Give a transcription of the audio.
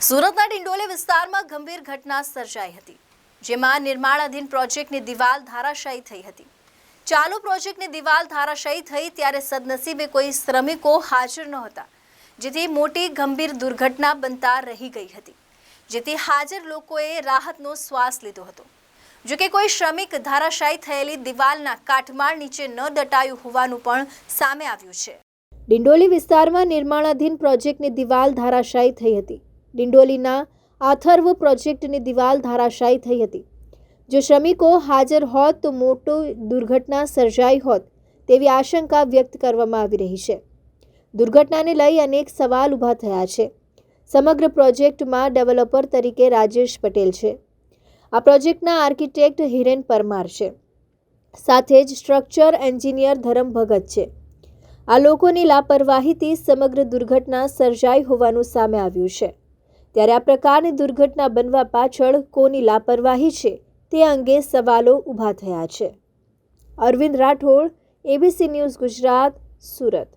સુરતના ડિંડોલી વિસ્તારમાં ગંભીર ઘટના સર્જાઈ હતી, જેમાં નિર્માણાધીન પ્રોજેક્ટની દિવાલ ધરાશાયી થઈ હતી। ચાલુ પ્રોજેક્ટની દિવાલ ધરાશાયી થઈ ત્યારે સદનસીબે કોઈ શ્રમિકો હાજર નહોતા, જેથી મોટી ગંભીર દુર્ઘટના બનતા રહી ગઈ હતી, જેથી હાજર લોકોએ રાહતનો શ્વાસ લીધો હતો। જો કે કોઈ શ્રમિક ધરાશાયી થયેલી દિવાલના કાટમાળ નીચે ન દટાયું હોવાનું પણ સામે આવ્યું છે। ડિંડોલી વિસ્તારમાં નિર્માણાધીન પ્રોજેક્ટની દિવાલ ધરાશાયી થઈ હતી। ડિંડોલીના આથર્વ પ્રોજેક્ટની દિવાલ ધરાશાયી થઈ હતી। જો શ્રમિકો હાજર હોત તો મોટી દુર્ઘટના સર્જાઈ હોત તેવી આશંકા વ્યક્ત કરવામાં આવી રહી છે। દુર્ઘટનાને લઈ અનેક સવાલ ઊભા થયા છે। સમગ્ર પ્રોજેક્ટમાં ડેવલપર તરીકે રાજેશ પટેલ છે। આ પ્રોજેક્ટના આર્કિટેક્ટ હિરેન પરમાર છે, સાથે જ સ્ટ્રક્ચર એન્જિનિયર ધરમ ભગત છે। આ લોકોની લાપરવાહીથી સમગ્ર દુર્ઘટના સર્જાઈ હોવાનું સામે આવ્યું છે। ત્યારે આ પ્રકારની દુર્ઘટના બનવા પાછળ કોની લાપરવાહી છે તે અંગે સવાલો ઊભા થયા છે। Arvind Rathod, ABC news Gujarat, Surat.